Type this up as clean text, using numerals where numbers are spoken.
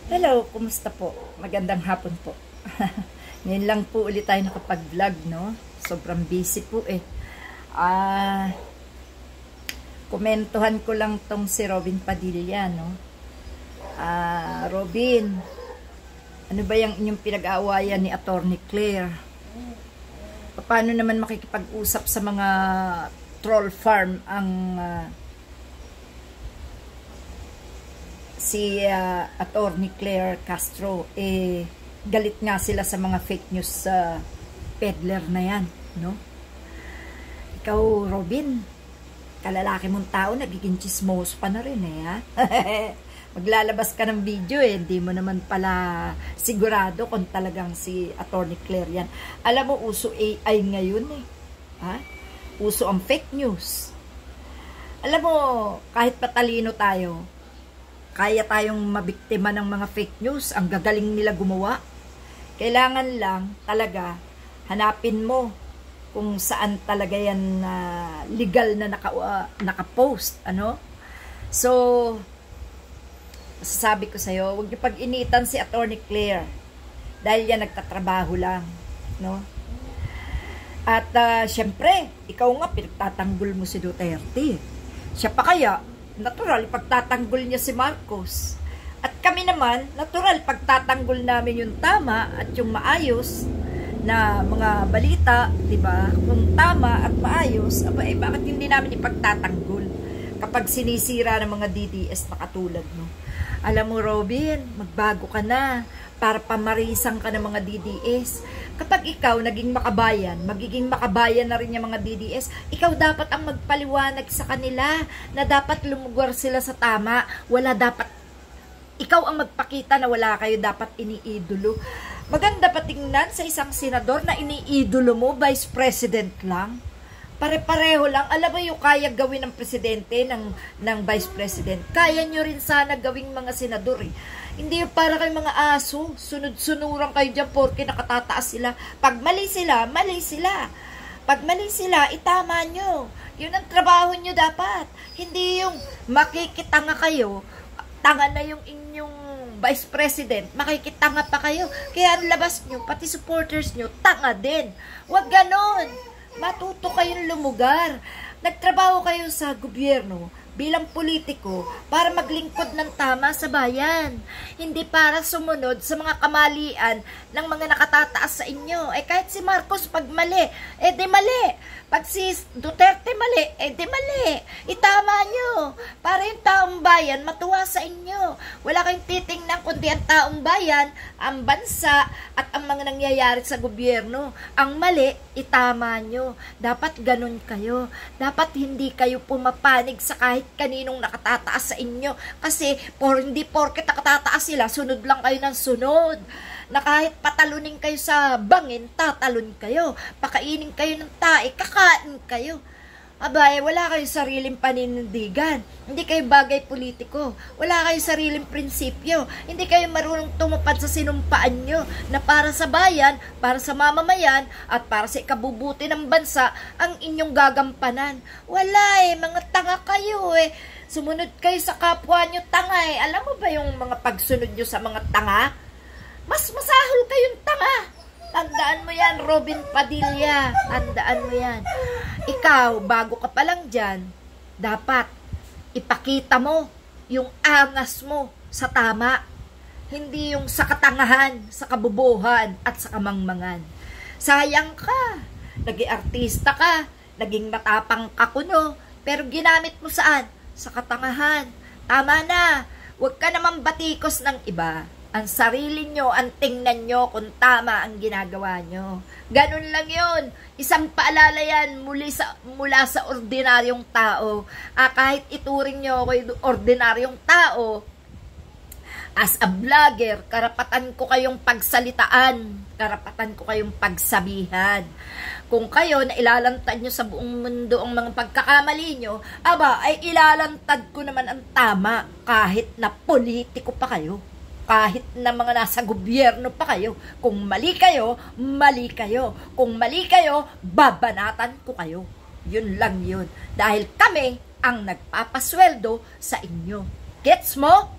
Hello, kumusta po? Magandang hapon po. Ngayon lang po ulit tayo nakapag-vlog, no? Sobrang busy po eh. Komentuhan ko lang tong si Robin Padilla, no? Robin, ano ba yung inyong pinag-aawayan ni Attorney Claire? Paano naman makikipag-usap sa mga troll farm ang si Attorney Claire Castro? Galit nga sila sa mga fake news peddler na yan, no? Ikaw, Robin, kalalaki mong tao, nagiging chismoso pa na rin ha? Maglalabas ka ng video hindi mo naman pala sigurado kung talagang si Attorney Claire yan. Alam mo, uso AI ngayon ha? Uso ang fake news. Alam mo, kahit patalino tayo, kaya tayong mabiktima ng mga fake news. Ang gagaling nila gumawa. Kailangan lang talaga hanapin mo kung saan talaga yan legal na nakapost. Ano? So, masasabi ko sa'yo, huwag niyo pag-initan si Attorney Claire. Dahil yan nagtatrabaho lang. No? At syempre, ikaw nga pinagtatanggol mo si Duterte. Siya pa kaya, natural, pagtatanggol niya si Marcos. At kami naman, natural, pagtatanggol namin yung tama at yung maayos na mga balita, di ba? Kung tama at maayos, bakit hindi namin ipagtatanggol kapag sinisira ng mga DDS na katulad mo? Alam mo, Robin, magbago ka na para pamarisan ka ng mga DDS. Kapag ikaw naging makabayan, magiging makabayan na rin yung mga DDS, ikaw dapat ang magpaliwanag sa kanila na dapat lumugar sila sa tama. Ikaw ang magpakita na wala kayo dapat iniidolo. Maganda pa tingnan sa isang senador na iniidolo mo, vice president lang. Pare-pareho lang. Alam mo yung kaya gawin ng presidente, ng vice president. Kaya nyo rin sana gawing mga senador Hindi yung para kay mga aso. Sunod-sunuran kayo dyan porque nakatataas sila. Pag mali sila, mali sila. Pag mali sila, itama nyo. Yun ang trabaho nyo dapat. Hindi yung makikitanga kayo, tanga na yung inyong vice president, makikitanga pa kayo. Kaya ang labas nyo, pati supporters nyo, tanga din. Huwag ganon. Matuto kayong lumugar. Nagtrabaho kayo sa gobyerno bilang politiko para maglingkod ng tama sa bayan. Hindi para sumunod sa mga kamalian ng mga nakatataas sa inyo. Kahit si Marcos pag mali, di mali. Pag si Duterte mali, di mali. Itama nyo. Para yung taong bayan matuwa sa inyo. Wala kayong titingnan kundi ang taong bayan, ang bansa, at ang mga nangyayari sa gobyerno. Ang mali, itama nyo. Dapat ganun kayo. Dapat hindi kayo pumapanig sa kahit kaninong nakatataas sa inyo. Kasi hindi porket nakatataas sila, sunod lang kayo ng sunod. Na kahit patalunin kayo sa bangin, tatalon kayo. Pakainin kayo ng tae, kakain kayo. Wala kayong sariling paninindigan. Hindi kayo bagay politiko. Wala kayong sariling prinsipyo. Hindi kayo marunong tumupad sa sinumpaan nyo na para sa bayan, para sa mamamayan, at para sa ikabubuti ng bansa ang inyong gagampanan. Wala mga tanga kayo Sumunod kayo sa kapwa nyo tanga Alam mo ba yung mga pagsunod nyo sa mga tanga? Mas masahol kayong tanga. Tandaan mo yan, Robin Padilla. Tandaan mo yan. Ikaw, bago ka pa lang dyan, dapat ipakita mo yung angas mo sa tama. Hindi yung sa katangahan, sa kabubuhan, at sa kamangmangan. Sayang ka. Naging artista ka. Naging matapang ka kuno. Pero ginamit mo saan? Sa katangahan. Tama na. Huwag ka naman batikos ng iba. Ang sarili nyo, ang tingnan nyo kung tama ang ginagawa nyo. Ganun lang yun. Isang paalala yan mula sa ordinaryong tao. Kahit ituring nyo ako ordinaryong tao, as a vlogger, karapatan ko kayong pagsalitaan. Karapatan ko kayong pagsabihan. Kung kayo na ilalantad nyo sa buong mundo ang mga pagkakamali nyo, ay ilalantad ko naman ang tama kahit na politiko pa kayo. Kahit na mga nasa gobyerno pa kayo. Kung mali kayo, mali kayo. Kung mali kayo, babanatan ko kayo. Yun lang yun. Dahil kami ang nagpapasweldo sa inyo. Gets mo?